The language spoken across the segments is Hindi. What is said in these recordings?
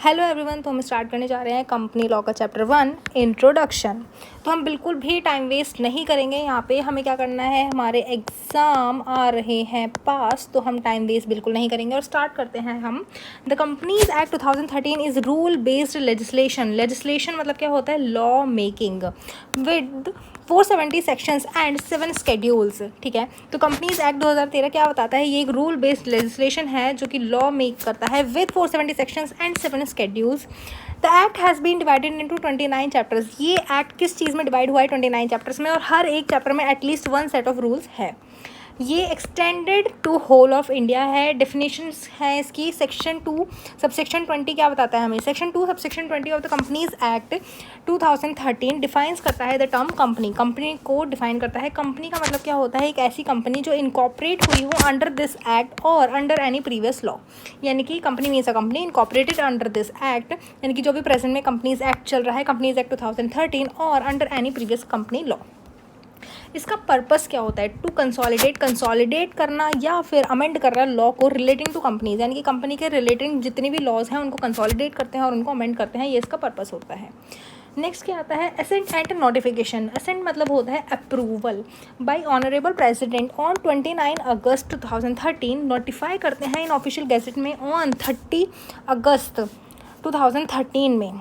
Hello everyone. तो हम स्टार्ट करने जा रहे हैं कंपनी लॉ का चैप्टर 1 इंट्रोडक्शन। तो हम बिल्कुल भी टाइम वेस्ट नहीं करेंगे। यहाँ पे हमें क्या करना है, हमारे एग्ज़ाम आ रहे हैं पास, तो हम टाइम वेस्ट बिल्कुल नहीं करेंगे और स्टार्ट करते हैं हम। The companies act 2013 is rule based legislation. Legislation मतलब क्या होता है, law making with 470 sections and 7 schedules. ठीक है, तो कंपनीज एक्ट 2013 क्या बताता है, ये एक रूल बेस्ड लेजिस्लेशन है जो कि लॉ मेक करता है with 470 sections and 7 schedules. The act has been divided into 29 chapters. ये एक्ट किस चीज़ में डिवाइड हुआ है, 29 चैप्टर्स में, और हर एक चैप्टर में एटलीस्ट 1 सेट ऑफ रूल्स है। ये extended to whole of India है। डेफिनेशंस है इसकी। सेक्शन 2 सबसेक्शन 20 क्या बताता है हमें, section 2 subsection 20 of the companies act 2013 defines करता है द टर्म कंपनी। कंपनी को डिफाइन करता है। कंपनी का मतलब क्या होता है, एक ऐसी कंपनी जो इनकॉर्पोरेट हुई हो अंडर दिस एक्ट और अंडर एनी प्रीवियस लॉ। यानी कि company means a company incorporated under this act, यानी कि जो भी प्रेजेंट में कंपनीज एक्ट चल रहा है, कंपनीज एक्ट 2013, और under any previous company law. इसका पर्पस क्या होता है, टू कंसोलिडेट करना या फिर अमेंड करना लॉ को रिलेटिंग टू कंपनीज, यानी कि कंपनी के रिलेटिंग जितनी भी लॉज हैं उनको कंसोलिडेट करते हैं और उनको अमेंड करते हैं। ये इसका पर्पस होता है। नेक्स्ट क्या आता है, असेंट एंड नोटिफिकेशन। असेंट मतलब होता है approval bye honourable president on 29 August 2013। Notify करते हैं इन ऑफिशियल गैजेट में ऑन 30 अगस्त 2013 में।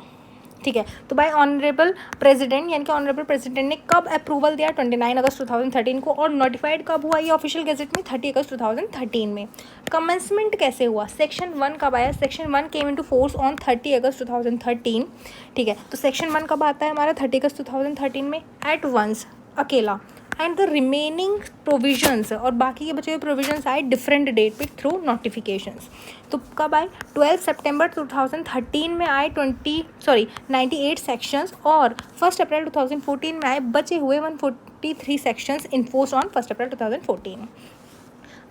ठीक है, तो बाय ऑनरेबल प्रेसिडेंट, यानी कि ऑनरेबल प्रेसिडेंट ने कब अप्रूवल दिया, 29 अगस्त 2013 को, और नोटिफाइड कब हुआ ये ऑफिशियल गैजेट में, 30 अगस्त 2013 में। कमेंसमेंट कैसे हुआ, सेक्शन 1 कब आया, section 1 came into force on 30 अगस्त 2013। ठीक है, तो सेक्शन 1 कब आता है हमारा, 30 अगस्त 2013 में, एट वंस, अकेला। एंड द रिमेनिंग प्रोविजंस, और बाकी के बचे हुए प्रोविजंस आए डिफरेंट डेट पे थ्रू नोटिफिकेशंस। तो कब आए, 12 सितंबर 2013 में आए 98 सेक्शंस, और 1 अप्रैल 2014 में आए बचे हुए 143 सेक्शंस इन्फोर्स ऑन 1 अप्रैल 2014।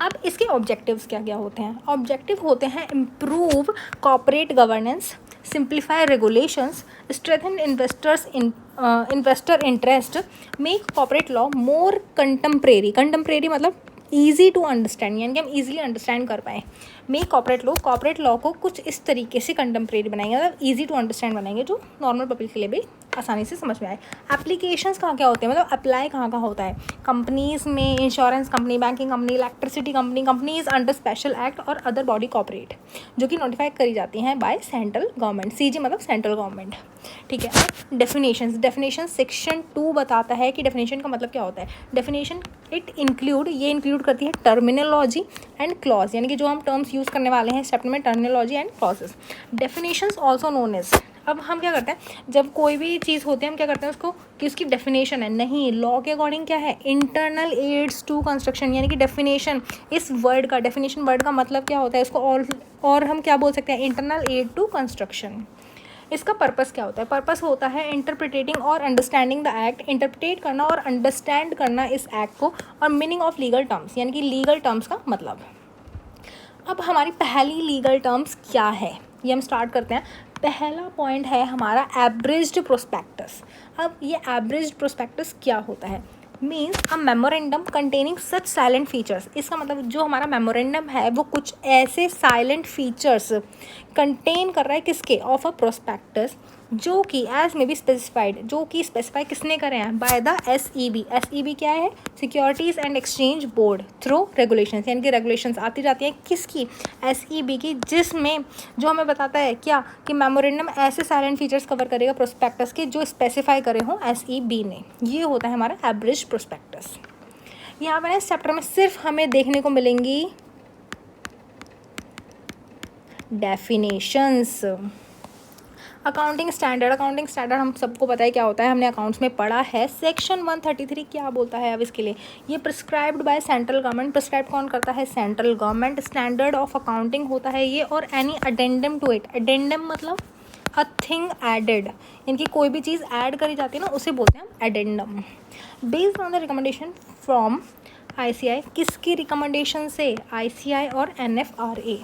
अब इसके ऑब्जेक्टिव्स क्या क्या होते हैं, ऑब्जेक्टिव होते हैं improve corporate governance, simplify regulations, strengthen investor interest, make corporate law more contemporary मतलब ईजी टू अंडरस्टैंड, यानी कि हम ईजिली अंडरस्टैंड कर पाएँ। मेक कॉर्पोरेट लॉ को कुछ इस तरीके से कंटेम्प्रेरी बनाएंगे, मतलब ईजी टू अंडरस्टैंड बनाएंगे जो नॉर्मल पब्लिक के लिए भी आसानी से समझ में आए। एप्लीकेशंस कहाँ क्या होते हैं, मतलब अप्लाई कहाँ कहाँ होता है, कंपनीज़ में, insurance company, banking company, electricity company, companies under special act और अदर बॉडी कॉर्पोरेट जो कि नोटिफाई करी जाती हैं बाय सेंट्रल गवर्नमेंट। सीजी मतलब सेंट्रल गवर्नमेंट। ठीक है, और डेफिनेशन सेक्शन 2 बताता है कि डेफिनेशन का मतलब क्या होता है। डेफिनेशन ये इंक्लूड करती है टर्मिनोलॉजी एंड क्लॉज, यानी कि जो हम टर्म्स यूज़ करने वाले हैं इस चैप्टर में, terminology and clauses. Definitions also known as, अब हम क्या करते हैं, जब कोई भी चीज़ होती है हम क्या करते हैं उसको कि उसकी डेफिनेशन है, नहीं, लॉ के अकॉर्डिंग क्या है, इंटरनल एड्स टू कंस्ट्रक्शन, यानी कि डेफिनेशन इस वर्ड का, डेफिनेशन वर्ड का मतलब क्या होता है इसको, और हम क्या बोल सकते हैं, इंटरनल एड टू कंस्ट्रक्शन। इसका पर्पस क्या होता है, पर्पस होता है इंटरप्रिटेटिंग और अंडरस्टैंडिंग द एक्ट, इंटरप्रिटेट करना और अंडरस्टैंड करना इस एक्ट को, और मीनिंग ऑफ लीगल टर्म्स, यानी कि लीगल टर्म्स का मतलब। अब हमारी पहली लीगल टर्म्स क्या है, ये हम स्टार्ट करते हैं। पहला पॉइंट है हमारा एब्रिज्ड प्रोस्पेक्टस। अब ये एब्रिज्ड प्रोस्पेक्टस क्या होता है, मीन्स अ मेमोरेंडम कंटेनिंग सच साइलेंट फीचर्स। इसका मतलब जो हमारा मेमोरेंडम है वो कुछ ऐसे साइलेंट फीचर्स कंटेन कर रहा है, किसके, ऑफ अ प्रोस्पेक्टस, जो कि एज में बी स्पेसिफाइड, जो कि स्पेसिफाई किसने करे हैं, बाय द SEB। SEB क्या है, securities and exchange board, through regulations, यानी कि रेगुलेशंस आती जाती हैं किसकी, SEB की, जिसमें जो हमें बताता है क्या कि मेमोरेंडम ऐसे साइलेंट फीचर्स कवर करेगा प्रोस्पेक्टस के जो स्पेसिफाई करे हों SEB ने। ये होता है हमारा एब्रिज्ड प्रोस्पेक्टस। यहाँ पर इस चैप्टर में सिर्फ हमें देखने को मिलेंगी डेफिनेशंस। अकाउंटिंग स्टैंडर्ड हम सबको पता है क्या होता है, हमने अकाउंट्स में पढ़ा है। सेक्शन 133 क्या बोलता है अब इसके लिए, ये prescribed by central government. Prescribe कौन करता है, central government. Standard of accounting होता है ये, और any addendum to it, addendum मतलब अ थिंग एडेड, यानी कि कोई भी चीज़ ऐड करी जाती है ना उसे बोलते हैं हम addendum. Based on the recommendation from ICI, किसकी रिकमेंडेशन से, ICI और NFRA।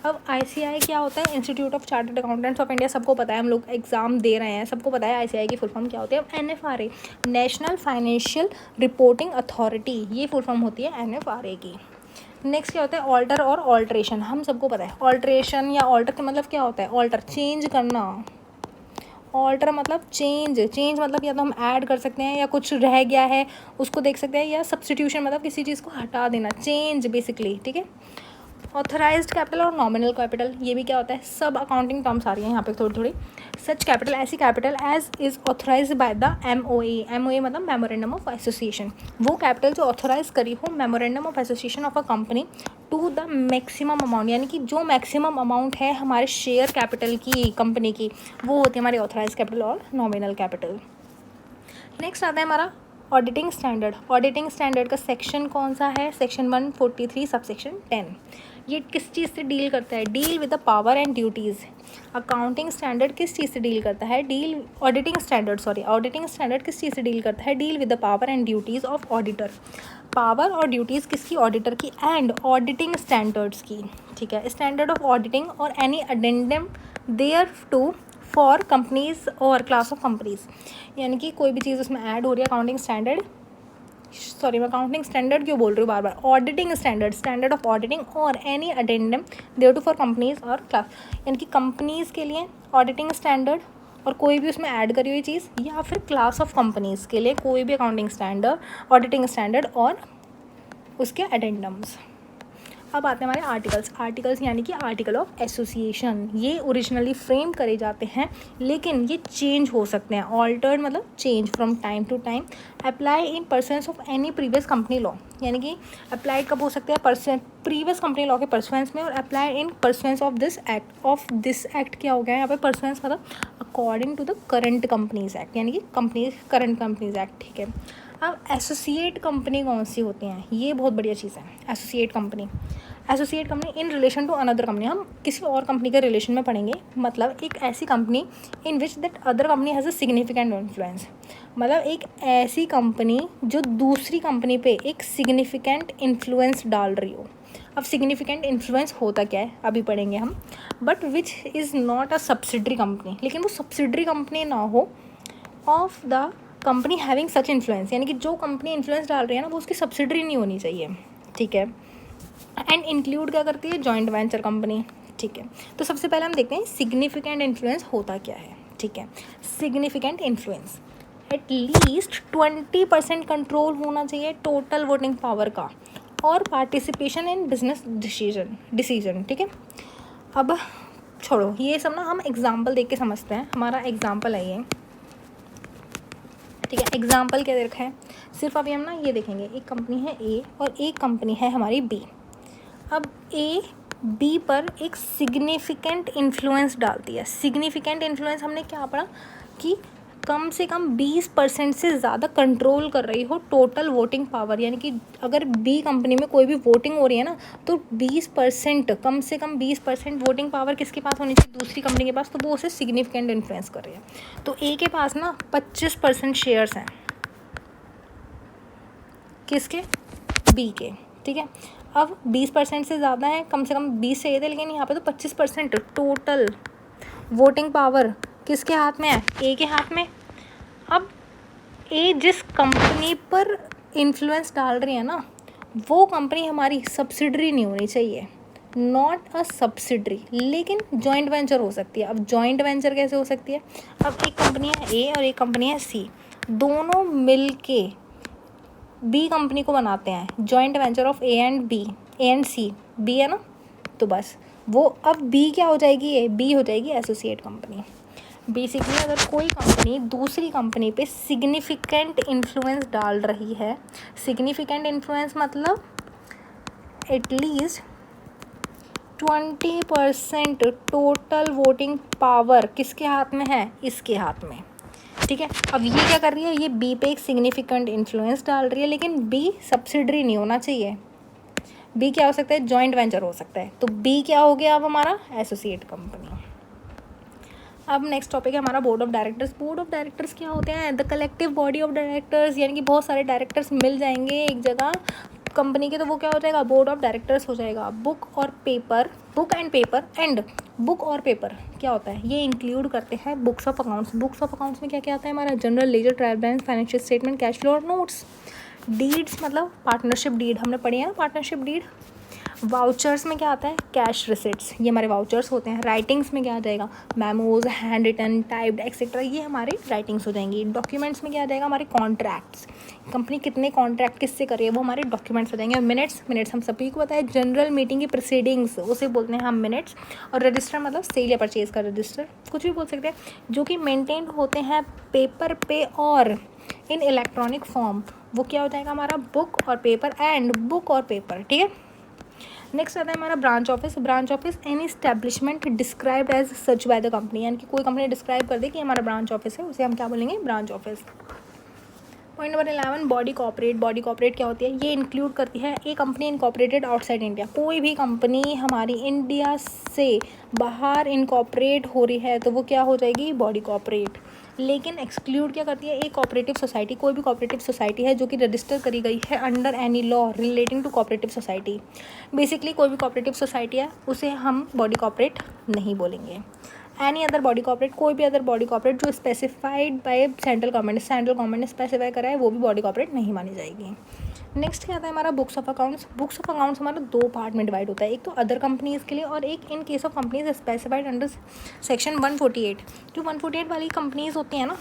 अब ICI क्या होता है, institute of chartered accountants of India, सबको पता है, हम लोग एग्जाम दे रहे हैं, सबको पता है ICI की फुल फॉर्म क्या होती है। NFRA national financial reporting authority, ये फुल फॉर्म होती है NFRA की। नेक्स्ट क्या होता है, ऑल्टर और ऑल्ट्रेशन। हम सबको पता है ऑल्ट्रेशन या ऑल्टर का मतलब क्या होता है, ऑल्टर चेंज करना, ऑल्टर मतलब चेंज, चेंज मतलब या तो हम ऐड कर सकते हैं या कुछ रह गया है उसको देख सकते हैं, या सब्सटीट्यूशन मतलब किसी चीज़ को हटा देना, चेंज बेसिकली, ठीक है। ऑथराइज्ड कैपिटल और नॉमिनल कैपिटल, ये भी क्या होता है, सब अकाउंटिंग टर्म्स आ रही हैं यहाँ पे थोड़ी थोड़ी। सच कैपिटल, ऐसी capital as is authorised by the MOA, MOA मतलब मेमोरेंडम ऑफ एसोसिएशन, वो कैपिटल जो ऑथराइज करी हो memorandum of association of a company to the maximum amount, यानी कि जो मैक्सिमम अमाउंट है हमारे शेयर कैपिटल की कंपनी की, वो होती है हमारी ऑथराइज कैपिटल और नॉमिनल कैपिटल। नेक्स्ट आता है हमारा ऑडिटिंग स्टैंडर्ड। ऑडिटिंग स्टैंडर्ड का सेक्शन कौन सा है, सेक्शन 143 सबसेक्शन 10। ये किस चीज़ से डील करता है, deal with the power and duties. Accounting standard किस चीज़ से डील करता है, ऑडिटिंग स्टैंडर्ड किस चीज़ से डील करता है, deal with the power and duties of auditor. Power और ड्यूटीज़ किसकी, ऑडिटर की, एंड ऑडिटिंग स्टैंडर्ड्स की, ठीक है। स्टैंडर्ड ऑफ ऑडिटिंग और any addendum there to for companies और क्लास ऑफ कंपनीज, यानी कि कोई भी चीज़ उसमें ऐड हो रही है अकाउंटिंग स्टैंडर्ड, सॉरी मैं अकाउंटिंग स्टैंडर्ड क्यों बोल रही हूँ बार बार, auditing standard, standard of auditing और any addendum there to for companies और क्लास, यानी कि कंपनीज़ के लिए ऑडिटिंग स्टैंडर्ड और कोई भी उसमें ऐड करी हुई चीज़, या फिर क्लास ऑफ कंपनीज़ के लिए कोई भी अकाउंटिंग स्टैंडर्ड, ऑडिटिंग स्टैंडर्ड और उसके अडेंडम्स। अब आते हैं हमारे आर्टिकल्स यानी कि आर्टिकल ऑफ एसोसिएशन। ये ओरिजिनली फ्रेम करे जाते हैं लेकिन ये चेंज हो सकते हैं, ऑल्टर्ड मतलब change from time to time. Apply in pursuance of any previous company law, यानी कि अप्लाइड कब हो सकते हैं, प्रीवियस कंपनी लॉ के परसेंस में, और apply in pursuance of this act क्या हो गया है यहाँ पे, परसेंस मतलब according to the current companies act, यानी कि करंट कंपनीज एक्ट, ठीक है। अब एसोसिएट कंपनी कौन सी होती हैं, ये बहुत बढ़िया चीज़ है। Associate company in relation to another company, हम किसी और कंपनी के रिलेशन में पढ़ेंगे, मतलब एक ऐसी company in which that other company has a significant influence, मतलब एक ऐसी कंपनी जो दूसरी कंपनी पे एक सिग्निफिकेंट इन्फ्लुएंस डाल रही हो। अब सिग्निफिकेंट इन्फ्लुएंस होता क्या है अभी पढ़ेंगे हम, but which is not a subsidiary company, लेकिन वो सब्सिडरी कंपनी ना हो of the company having such influence, यानी कि जो कंपनी इन्फ्लुएंस डाल रही है ना वो उसकी सब्सिडरी नहीं होनी चाहिए, ठीक है। एंड इंक्लूड क्या करती है, जॉइंट वेंचर कंपनी, ठीक है। तो सबसे पहले हम देखते हैं सिग्निफिकेंट इन्फ्लुएंस होता क्या है, ठीक है। सिग्निफिकेंट इन्फ्लुएंस एटलीस्ट 20% कंट्रोल होना चाहिए टोटल वोटिंग पावर का, और पार्टिसिपेशन इन बिजनेस डिसीजन, ठीक है। अब छोड़ो ये सब ना, हम एग्जाम्पल देख के समझते हैं। हमारा एग्जाम्पल है ये, ठीक है। एग्जाम्पल क्या दे रखा है, सिर्फ अभी हम ना ये देखेंगे, एक कंपनी है ए और एक कंपनी है हमारी बी। अब ए बी पर एक सिग्निफिकेंट इन्फ्लुएंस डालती है। सिग्निफिकेंट इन्फ्लुएंस हमने क्या पढ़ा कि कम से कम 20% से ज़्यादा कंट्रोल कर रही हो टोटल वोटिंग पावर, यानी कि अगर बी कंपनी में कोई भी वोटिंग हो रही है ना, तो 20%, कम से कम 20% वोटिंग पावर किसके पास होनी चाहिए, दूसरी कंपनी के पास, तो वो उसे सिग्निफिकेंट इन्फ्लुएंस कर रही है। तो ए के पास ना 25% शेयर्स हैं, किसके, बी के, ठीक है। अब 20% से ज़्यादा है, कम से कम 20 चाहिए थे, लेकिन यहाँ पे तो 25% टोटल वोटिंग पावर किसके हाथ में है, ए के हाथ में। अब ए जिस कंपनी पर इन्फ्लुएंस डाल रही है ना, वो कंपनी हमारी सब्सिडरी नहीं होनी चाहिए, नॉट अ सब्सिडरी, लेकिन जॉइंट वेंचर हो सकती है। अब जॉइंट वेंचर कैसे हो सकती है, अब एक कंपनी है ए और एक कंपनी है सी, दोनों मिल के बी कंपनी को बनाते हैं joint venture of A and C, B है ना, तो बस वो अब बी क्या हो जाएगी, ए बी हो जाएगी एसोसिएट कंपनी। बेसिकली अगर कोई कंपनी दूसरी कंपनी पे सिग्निफिकेंट इन्फ्लुएंस डाल रही है, सिग्निफिकेंट इन्फ्लुएंस मतलब एटलीस्ट 20% टोटल वोटिंग पावर किसके हाथ में है, इसके हाथ में, ठीक है। अब ये क्या कर रही है, ये बी पे एक सिग्निफिकेंट इन्फ्लुएंस डाल रही है, लेकिन बी सब्सिडरी नहीं होना चाहिए, बी क्या हो सकता है, जॉइंट वेंचर हो सकता है। तो बी क्या हो गया अब हमारा, एसोसिएट कंपनी। अब नेक्स्ट टॉपिक है हमारा board of directors. Board of directors क्या होते हैं, the collective body of directors, यानी कि बहुत सारे डायरेक्टर्स मिल जाएंगे एक जगह कंपनी के, तो वो क्या हो जाएगा, बोर्ड ऑफ डायरेक्टर्स हो जाएगा। बुक और पेपर क्या होता है, ये इंक्लूड करते हैं books of accounts. Books of accounts में क्या क्या आता है हमारा, general ledger, trial balance, financial statement, cash flow और नोट्स। डीड्स मतलब पार्टनरशिप डीड, हमने पढ़ी है ना पार्टनरशिप डीड, वाउचर्स में क्या आता है, कैश रिसिट्स, ये हमारे वाउचर्स होते हैं। राइटिंग्स में क्या आ जाएगा, memos, handwritten, typed etcetera, ये हमारे राइटिंग्स हो जाएंगी। डॉक्यूमेंट्स में क्या आ जाएगा, हमारे कॉन्ट्रैक्ट्स, कंपनी कितने कॉन्ट्रैक्ट किससे कर रही है वो हमारे डॉक्यूमेंट्स हो जाएंगे। मिनट्स हम सभी को पता है, जनरल मीटिंग की प्रोसीडिंग्स उसे बोलते हैं हम मिनट्स। और रजिस्टर मतलब सेल या परचेज का रजिस्टर, कुछ भी बोल सकते हैं, जो कि मेंटेन होते हैं पेपर पे और इन इलेक्ट्रॉनिक फॉर्म, वो क्या हो जाएगा हमारा बुक और पेपर एंड बुक और पेपर, ठीक है। नेक्स्ट आता है हमारा branch office. Branch office any establishment described as such by the company, यानी कि कोई कंपनी डिस्क्राइब कर दे कि हमारा ब्रांच ऑफिस है, उसे हम क्या बोलेंगे, branch office. Point number 11, body corporate. Body corporate क्या होती है, ये इंक्लूड करती है a company incorporated outside India, कोई भी कंपनी हमारी इंडिया से बाहर इनकॉर्पोरेट हो रही है तो वो क्या हो जाएगी, बॉडी कॉर्पोरेट। लेकिन एक्सक्लूड क्या करती है, एक कोऑपरेटिव सोसाइटी, कोई भी कोऑपरेटिव सोसाइटी है जो कि रजिस्टर करी गई है under any law relating to cooperative society. Basically कोई भी कोऑपरेटिव सोसाइटी है उसे हम बॉडी कॉर्पोरेट नहीं बोलेंगे। एनी अदर बॉडी कॉर्पोरेट, कोई भी अदर बॉडी कॉर्पोरेट जो स्पेसिफाइड बाय सेंट्रल गवर्नमेंट ने स्पेसिफाई करा है वो भी बॉडी कॉर्पोरेट नहीं मानी जाएगी। नेक्स्ट क्या आता है हमारा books of accounts. Books of accounts हमारा दो पार्ट में डिवाइड होता है, एक तो अदर कंपनीज़ के लिए और एक in case of companies specified under section 148। जो 148 वाली कंपनीज होती हैं ना,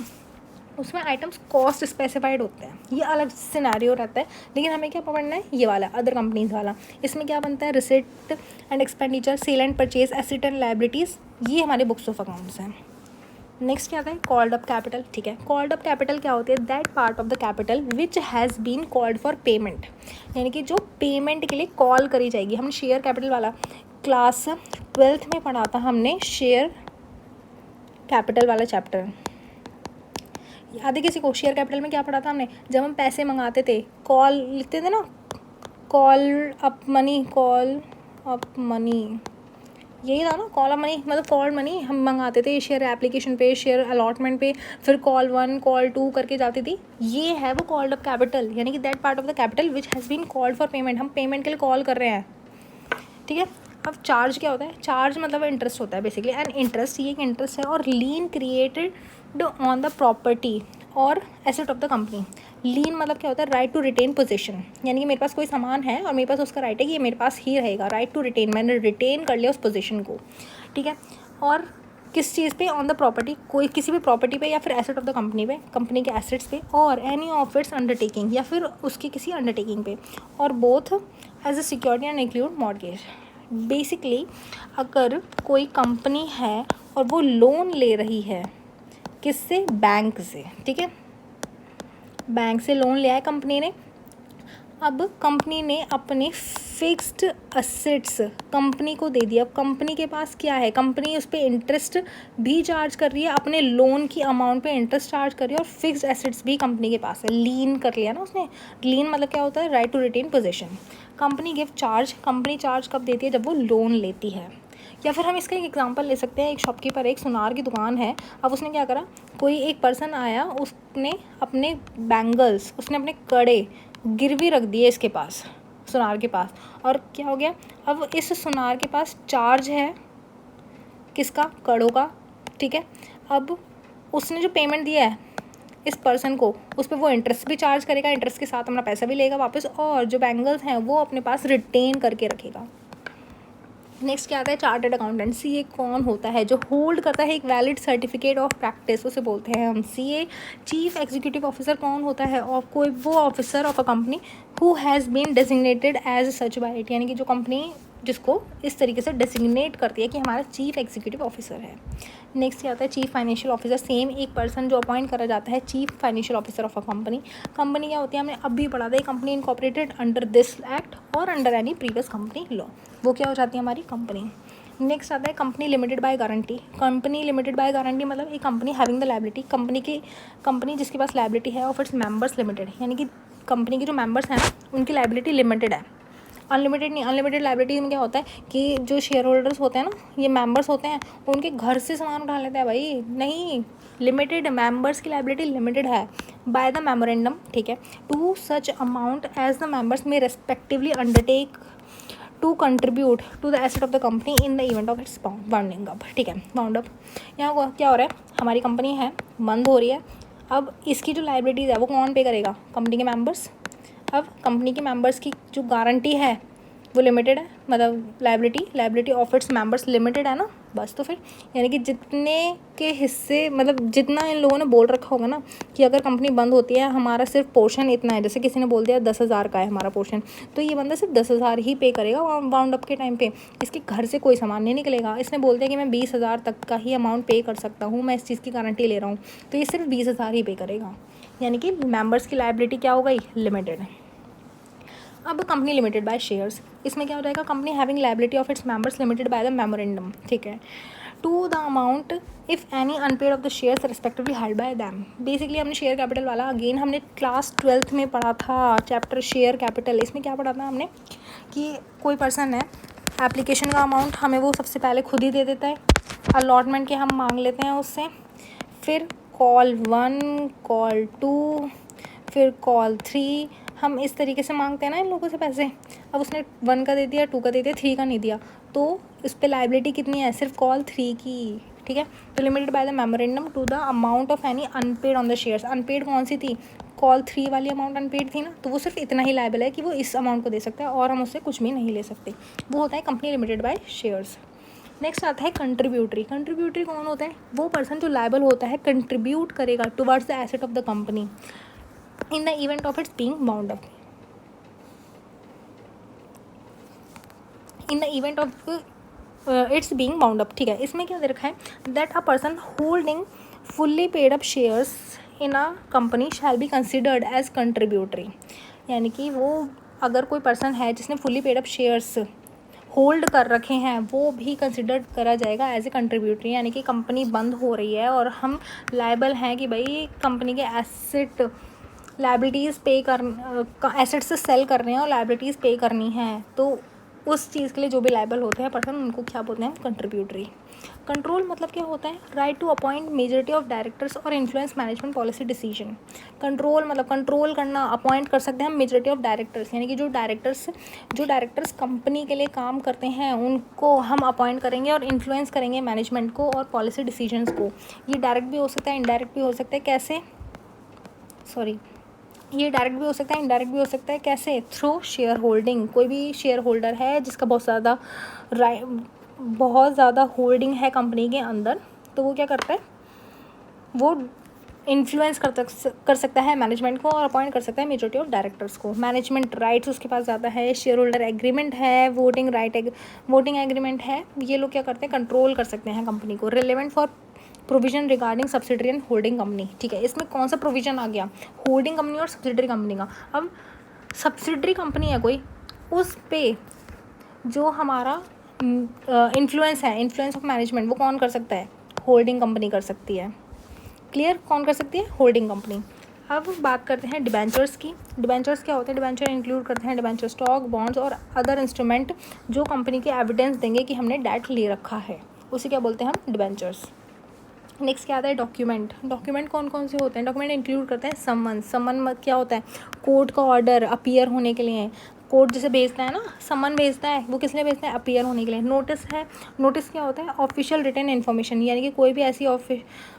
उसमें आइटम्स कॉस्ट स्पेसिफाइड होते हैं, ये अलग सिनेरियो रहता है। लेकिन हमें क्या पढ़ना है, ये वाला अदर कंपनीज वाला। इसमें क्या बनता है, receipt and expenditure, sale and purchase, asset and liabilities, ये हमारे बुक्स ऑफ अकाउंट्स हैं। नेक्स्ट क्या आता है, कॉल्ड अप कैपिटल, ठीक है। कॉल्ड अप कैपिटल क्या होती है, that part of the capital which has been called for payment, यानी कि जो पेमेंट के लिए कॉल करी जाएगी। हमने शेयर कैपिटल वाला क्लास 12th में पढ़ा था, हमने शेयर कैपिटल वाला चैप्टर, याद है किसी को? शेयर कैपिटल में क्या पढ़ा था हमने, जब हम पैसे मंगाते थे, कॉल लिखते थे ना, कॉल अप मनी, यही था ना, कॉल अप मनी मतलब कॉल मनी हम मंगाते थे शेयर एप्लीकेशन पे, शेयर अलॉटमेंट पे, फिर कॉल 1 कॉल 2 करके जाती थी, ये है वो कॉल्ड अप कैपिटल, यानी कि that part of the capital which has been called for payment, हम पेमेंट के लिए कॉल कर रहे हैं, ठीक है। अब चार्ज क्या होता है, चार्ज मतलब इंटरेस्ट होता है बेसिकली, एंड इंटरेस्ट, ये एक इंटरेस्ट है और लीन क्रिएटेड ऑन द प्रॉपर्टी और एसेट ऑफ द कंपनी। लीन मतलब क्या होता है, राइट टू रिटेन पोजीशन, यानी कि मेरे पास कोई सामान है और मेरे पास उसका राइट है कि ये मेरे पास ही रहेगा, राइट टू रिटेन, मैंने रिटेन कर लिया उस पोजीशन को, ठीक है। और किस चीज़ पे, ऑन द प्रॉपर्टी, कोई किसी भी प्रॉपर्टी पे या फिर एसेट ऑफ द कंपनी पे, कंपनी के एसेट्स पे, और एनी ऑफ इट्स अंडरटेकिंग, या फिर उसकी किसी अंडरटेकिंग पे, और both as a security and include mortgage. Basically अगर कोई कंपनी है और वो लोन ले रही है, किससे, बैंक से, ठीक है, बैंक से लोन लिया है कंपनी ने। अब कंपनी ने अपने फिक्स्ड असेट्स कंपनी को दे दिया, अब कंपनी के पास क्या है, कंपनी उस पर इंटरेस्ट भी चार्ज कर रही है, अपने लोन की अमाउंट पे इंटरेस्ट चार्ज कर रही है, और फिक्स्ड एसेट्स भी कंपनी के पास है, लीन कर लिया ना उसने। लीन मतलब क्या होता है, right to retain position. Company give charge, company charge कब देती है, जब वो लोन लेती है। या फिर हम इसका एक एग्जांपल ले सकते हैं, एक शॉपकीपर, एक सुनार की दुकान है, अब उसने क्या करा, कोई एक पर्सन आया, उसने अपने बैंगल्स, उसने अपने कड़े गिरवी रख दिए इसके पास, सुनार के पास, और क्या हो गया, अब इस सुनार के पास चार्ज है किसका, कड़ों का, ठीक है। अब उसने जो पेमेंट दिया है इस पर्सन को, उस पर वो इंटरेस्ट भी चार्ज करेगा, इंटरेस्ट के साथ अपना पैसा भी लेगा वापस, और जो बैंगल्स हैं वो अपने पास रिटेन करके रखेगा। नेक्स्ट क्या आता है, चार्टर्ड अकाउंटेंट। सीए कौन होता है, जो होल्ड करता है एक वैलिड सर्टिफिकेट ऑफ प्रैक्टिस, उसे बोलते हैं हम सीए। चीफ एग्जीक्यूटिव ऑफिसर कौन होता है, और कोई वो officer of a company who has been designated as such by it, यानी कि जो कंपनी जिसको इस तरीके से डेजिग्नेट करती है कि हमारा चीफ एग्जीक्यूटिव ऑफिसर है। नेक्स्ट क्या आता है, चीफ फाइनेंशियल ऑफिसर, सेम एक पर्सन जो अपॉइंट करा जाता है chief financial officer of a company. Company क्या होती है, हमने अभी पढ़ा था, company incorporated under this act और under any previous company law, वो क्या हो जाती है हमारी कंपनी। नेक्स्ट आता है company limited by guarantee. Company limited by guarantee मतलब एक company having the liability, company जिसके पास लायबिलिटी है ऑफ इट्स मेंबर्स लिमिटेड, यानी कि कंपनी के जो मेंबर्स हैं उनकी लायबिलिटी लिमिटेड है, अनलिमिटेड नहीं। अनलिमिटेड लायबिलिटी में क्या होता है कि जो शेयर होल्डर्स होते हैं ना, ये मेंबर्स होते हैं, उनके घर से सामान उठा लेते हैं भाई, नहीं, लिमिटेड, मेंबर्स की लायबिलिटी लिमिटेड है बाय द मेमोरेंडम, ठीक है, to such amount as the members may respectively undertake to contribute to the asset of the company in the event of its winding up, ठीक है, वाउंड अप। यहाँ क्या हो रहा है, हमारी कंपनी है, बंद हो रही है, अब इसकी जो लायबिलिटीज़ है वो कौन पे करेगा, कंपनी के मेंबर्स। अब कंपनी के मेंबर्स की जो गारंटी है वो लिमिटेड है, मतलब liability of its members limited है ना, बस। तो फिर यानी कि जितने के हिस्से, मतलब जितना इन लोगों ने बोल रखा होगा ना कि अगर कंपनी बंद होती है हमारा सिर्फ पोर्शन इतना है, जैसे किसी ने बोल दिया 10,000 का है हमारा पोर्शन, तो ये बंदा सिर्फ 10,000 ही पे करेगा वाउंड अप के टाइम पे। इसके घर से कोई सामान नहीं निकलेगा। इसने बोल दिया कि मैं 20,000 तक का ही अमाउंट पे कर सकता हूँ, मैं इस चीज़ की गारंटी ले रहा हूँ, तो ये सिर्फ 20,000 ही पे करेगा। यानी कि मेंबर्स की लाइबिलिटी क्या हो गई, लिमिटेड। अब कंपनी लिमिटेड बाय शेयर्स, इसमें क्या हो जाएगा, company having liability of its members limited by the memorandum, ठीक है, to the amount if any unpaid of the shares respectively held by them. Basically हमने शेयर कैपिटल वाला अगेन हमने क्लास 12th में पढ़ा था, चैप्टर शेयर कैपिटल। इसमें क्या पढ़ा था हमने कि कोई पर्सन है, एप्लीकेशन का अमाउंट हमें वो सबसे पहले खुद ही दे देता है, अलॉटमेंट के हम मांग लेते हैं उससे, फिर कॉल 1, कॉल 2, फिर कॉल 3, हम इस तरीके से मांगते हैं ना इन लोगों से पैसे। अब उसने 1 का दे दिया, 2 का दे दिया, 3 का नहीं दिया, तो इस पर लाइबिलिटी कितनी है, सिर्फ कॉल 3 की, ठीक है। तो limited by the memorandum to the amount of any unpaid on the shares. Unpaid कौन सी थी, कॉल 3 वाली अमाउंट अनपेड थी ना, तो वो सिर्फ इतना ही लायबल है कि वो इस अमाउंट को दे सकता है और हम उससे कुछ भी नहीं ले सकते। वो होता है company limited by shares. Next आता है कंट्रीब्यूटरी। कंट्रीब्यूटरी कौन होता है, वो पर्सन जो लायबल होता है कंट्रीब्यूट करेगा towards the asset of the company in the event of its being bound up, in the event of its being bound up, ठीक है। इसमें क्या दे रखा है, that a person holding fully paid up shares in a company shall be considered as contributory. यानी कि वो अगर कोई पर्सन है जिसने fully paid up shares hold कर रखे हैं, वो भी कंसिडर करा जाएगा एज ए कंट्रीब्यूटरी। यानी कि कंपनी बंद हो रही है और हम लायबल हैं कि भाई कंपनी के एसेट लाइबिलिटीज़ पे कर, एसेट से सेल कर रहे हैं और लाइबिलिटीज़ पे करनी है, तो उस चीज़ के लिए जो भी लायबल होते हैं पर्सन, उनको क्या बोलते हैं, कंट्रीब्यूटरी। कंट्रोल मतलब क्या होता है, right to appoint majority of directors और influence management policy decision. Control मतलब कंट्रोल करना, अपॉइंट कर सकते हैं हम मेजॉरिटी ऑफ डायरेक्टर्स, यानी कि जो डायरेक्टर्स कंपनी के लिए काम करते हैं उनको हम अपॉइंट करेंगे और इन्फ्लुएंस करेंगे मैनेजमेंट को और पॉलिसी डिसीजंस को। ये डायरेक्ट भी हो सकता है, इनडायरेक्ट भी हो सकता है। कैसे, ये डायरेक्ट भी हो सकता है, इनडायरेक्ट भी हो सकता है। कैसे, थ्रू शेयर होल्डिंग। कोई भी शेयर होल्डर है जिसका बहुत ज़्यादा होल्डिंग है कंपनी के अंदर, तो वो क्या करता है, वो इन्फ्लुएंस कर सकता है मैनेजमेंट को और अपॉइंट कर सकता है मेजॉरिटी ऑफ डायरेक्टर्स को। मैनेजमेंट राइट्स उसके पास ज़्यादा है, शेयर होल्डर एग्रीमेंट है, वोटिंग एग्रीमेंट है। ये लोग क्या करते हैं, कंट्रोल कर सकते हैं कंपनी को। Relevant for provision regarding subsidiary and holding company, ठीक है। इसमें कौन सा प्रोविजन आ गया, होल्डिंग कंपनी और सब्सिडरी कंपनी का। अब सब्सिडरी कंपनी है कोई, उस पे जो हमारा इन्फ्लुएंस है, इन्फ्लुएंस ऑफ मैनेजमेंट, वो कौन कर सकता है, होल्डिंग कंपनी कर सकती है। क्लियर, कौन कर सकती है, होल्डिंग कंपनी। अब बात करते हैं डिबेंचर्स की। डिबेंचर्स क्या होते हैं, डिबेंचर इंक्लूड करते हैं डिबेंचर स्टॉक, बॉन्ड्स और अदर इंस्ट्रूमेंट जो कंपनी के एविडेंस देंगे कि हमने डेट ले रखा है, उसे क्या बोलते हैं हम, डिबेंचर्स। नेक्स्ट क्या आता है, डॉक्यूमेंट। डॉक्यूमेंट कौन कौन से होते हैं, डॉक्यूमेंट इंक्लूड करते हैं समन क्या होता है, कोर्ट का ऑर्डर अपीयर होने के लिए। कोर्ट जैसे भेजता है ना, समन भेजता है, वो किस लिए भेजता है, अपीयर होने के लिए। नोटिस है, नोटिस क्या होता है, ऑफिशियल रिटन इन्फॉर्मेशन, यानी कि कोई भी ऐसी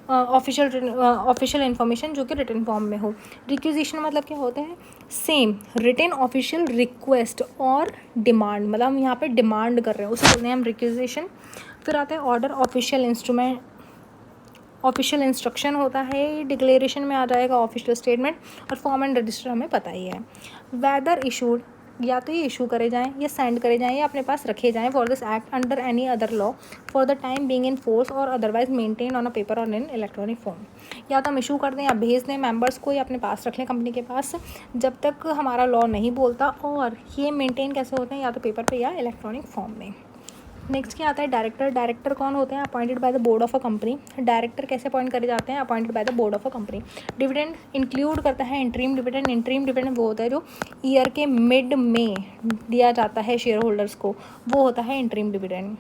ऑफिशियल इन्फॉर्मेशन जो कि रिटन फॉर्म में हो। रिक्विजिशन मतलब क्या होता है, सेम रिटन ऑफिशियल रिक्वेस्ट और डिमांड, मतलब हम यहाँ पे डिमांड कर रहे हैं, उसे बोलते हैं हम रिक्विजिशन। फिर आता है ऑर्डर, ऑफिशियल इंस्ट्रक्शन होता है, डिक्लेरेशन में आ जाएगा ऑफिशियल स्टेटमेंट, और फॉर्म एंड रजिस्टर हमें पता ही है। वेदर इशूड, या तो ये इशू करे जाएँ या सेंड करे जाएँ या अपने पास रखे जाएँ for this act under any other law for the time being in force और otherwise maintain on a paper और इन इलेक्ट्रॉनिक फॉर्म। या तो हम इशू कर दें या भेज दें मेंबर्स को, या अपने पास रख लें कंपनी के पास जब तक हमारा लॉ नहीं बोलता, और ये मेंटेन कैसे होते हैं, या तो पेपर पे या इलेक्ट्रॉनिक फॉर्म में। नेक्स्ट क्या आता है, डायरेक्टर। डायरेक्टर कौन होते हैं, appointed by the board of a company. Director कैसे अपॉइंट करे जाते हैं, appointed by the board of a company. Dividend include करता है इंटरिम डिविडेंड। इंटरिम डिविडेंड वो होता है जो ईयर के मिड में दिया जाता है शेयर होल्डर्स को, वो होता है इंटरिम डिविडेंड।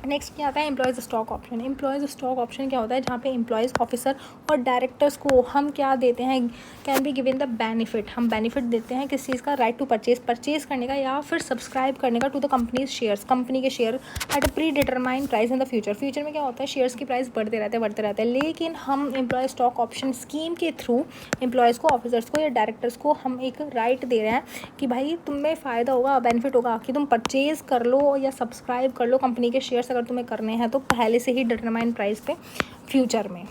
नेक्स्ट क्या आता है employees stock option. Employees stock option क्या होता है, जहाँ पे एम्प्लॉयज़ ऑफिसर और डायरेक्टर्स को हम क्या देते हैं, can be given the benefit, हम बेनिफिट देते हैं किस चीज़ का, राइट टू परचेज करने का या फिर सब्सक्राइब करने का to the companies shares, company के share at a pre determined price in the future में क्या होता है शेयर्स की प्राइस बढ़ते रहते हैं। लेकिन हम एम्प्लॉय स्टॉक ऑप्शन स्कीम के थ्रू एम्प्लॉयज़ को, ऑफिसर्स को या डायरेक्टर्स को हम एक राइट दे रहे हैं कि भाई तुम्हें फ़ायदा होगा, बेनिफिट होगा कि तुम परचेज़ कर लो या सब्सक्राइब कर लो कंपनी के शेयर्स अगर तुम्हें करने हैं तो पहले से ही डिटरमाइन प्राइस पे फ्यूचर में।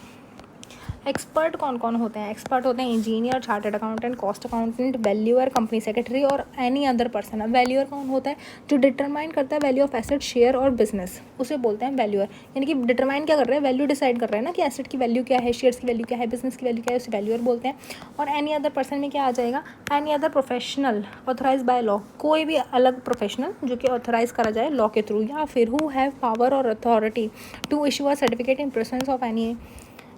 एक्सपर्ट कौन कौन होते हैं, एक्सपर्ट होते हैं engineer, chartered accountant, cost accountant, valuer, company secretary और एनी अदर पर्सन। वैल्यूअर कौन होता है, जो डिटरमाइन करता है वैल्यू ऑफ एसेट, शेयर और बिजनेस, उसे बोलते हैं वैल्यूअर। यानी कि डिटरमाइन क्या कर रहे हैं, वैल्यू डिसाइड कर रहे हैं ना कि एसेट की वैल्यू क्या है, शेयर्स की वैल्यू क्या है, बिजनेस की वैल्यू क्या है, उसे वैल्यूअर बोलते हैं। और एनी अदर पर्सन में क्या आ जाएगा, any other professional authorise by law, कोई भी अलग प्रोफेशनल जो कि ऑथराइज करा जाए लॉ के थ्रू, या फिर हु हैव पावर और authority to issue a certificate in presence of any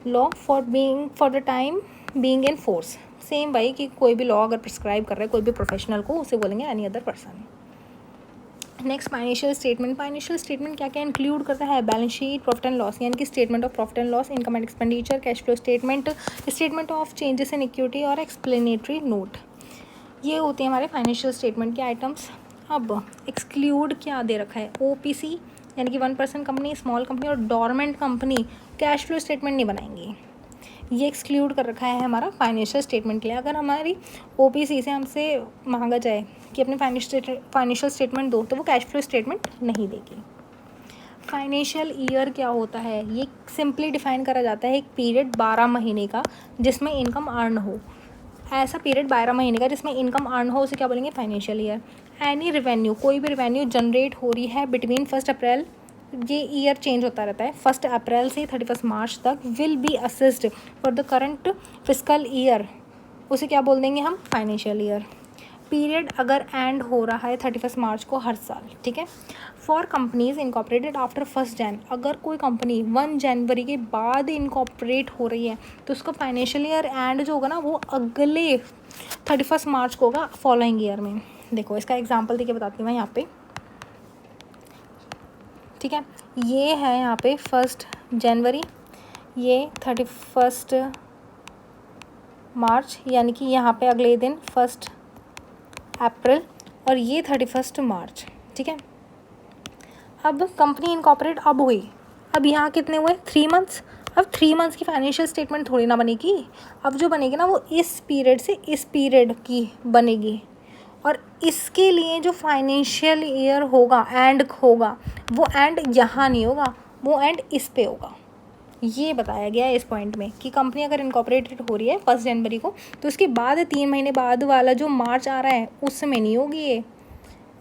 law for the time being in force. Same भाई कि कोई भी लॉ अगर प्रिस्क्राइब कर रहा है कोई भी प्रोफेशनल को, उसे बोलेंगे any other person. Next financial statement. Financial statement क्या क्या इंक्लूड करता है, balance sheet, profit and loss यानी कि statement of profit and loss, income and expenditure, cash flow statement, statement of changes in equity और एक्सप्लेनेटरी नोट। ये होते हैं हमारे फाइनेंशियल स्टेटमेंट के आइटम्स। अब एक्सक्लूड क्या दे रखा है, ओपीसी यानी कि 1% कंपनी, स्मॉल कंपनी और dormant company cash flow statement नहीं बनाएंगी, ये एक्सक्लूड कर रखा है हमारा फाइनेंशियल स्टेटमेंट के लिए। अगर हमारी ओपीसी से हमसे मांगा जाए कि अपने फाइनेंशियल स्टेटमेंट दो, तो वो कैश फ्लो स्टेटमेंट नहीं देगी। फाइनेंशियल ईयर क्या होता है, ये सिंपली डिफाइन करा जाता है एक पीरियड 12 महीने का जिसमें इनकम अर्न हो। ऐसा पीरियड 12 महीने का जिसमें इनकम अर्न हो, उसे क्या बोलेंगे, फाइनेंशियल ईयर। एनी रेवेन्यू, कोई भी रेवेन्यू जनरेट हो रही है बिटवीन 1 अप्रैल, ये ईयर चेंज होता रहता है, 1 अप्रैल से 31 मार्च तक, will be assessed for the current fiscal year, उसे क्या बोल देंगे हम, फाइनेंशियल ईयर। पीरियड अगर एंड हो रहा है 31 मार्च को हर साल, ठीक है। फॉर कंपनीज इनकॉर्पोरेटेड आफ्टर 1 जनवरी, अगर कोई कंपनी 1 जनवरी के बाद इनकॉर्पोरेट हो रही है तो उसका फाइनेंशियल ईयर एंड जो होगा ना वो अगले 31 मार्च को होगा फॉलोइंग ईयर में। देखो इसका एग्जांपल देके बताती हूँ मैं यहाँ पे, ठीक है। ये है यहाँ पे 1 जनवरी, ये 31 मार्च, यानी कि यहाँ पे अगले दिन 1 अप्रैल और ये 31 मार्च, ठीक है। अब कंपनी इनकॉर्पोरेट अब हुई, अब यहाँ कितने हुए, 3 मंथ्स। अब 3 मंथ्स की फाइनेंशियल स्टेटमेंट थोड़ी ना बनेगी, अब जो बनेगी ना वो इस पीरियड से इस पीरियड की बनेगी। और इसके लिए जो फाइनेंशियल ईयर होगा, एंड होगा, वो एंड यहाँ नहीं होगा, वो एंड इस पे होगा। ये बताया गया है इस पॉइंट में कि कंपनी अगर इनकॉर्पोरेटेड हो रही है 1 जनवरी को, तो उसके बाद 3 महीने बाद वाला जो मार्च आ रहा है उसमें नहीं होगी ये,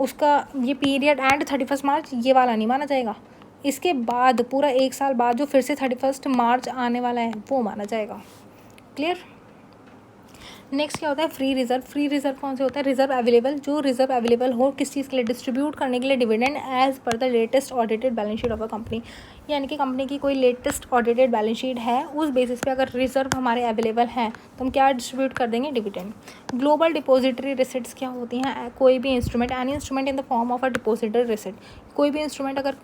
उसका ये पीरियड एंड 31 मार्च ये वाला नहीं माना जाएगा। इसके बाद पूरा 1 साल बाद जो फिर से 31 मार्च आने वाला है वो माना जाएगा। क्लियर। नेक्स्ट क्या होता है, फ्री रिजर्व। फ्री रिजर्व कौन से होता है, रिजर्व अवेलेबल, जो रिजर्व अवेलेबल हो किस चीज़ के लिए, डिस्ट्रीब्यूट करने के लिए dividend as per the latest audited balance sheet of a company. यानी कि कंपनी की कोई लेटेस्ट ऑडिटेड बैलेंस शीट है, उस बेसिस पे अगर रिजर्व हमारे अवेलेबल हैं तो हम क्या डिस्ट्रीब्यूट कर देंगे, डिविडेंड। ग्लोबल डिपॉजिटरी रिसिट्स क्या होती हैं, कोई भी instrument, any instrument in the form of a depository receipt, कोई भी इंस्ट्रूमेंट अगर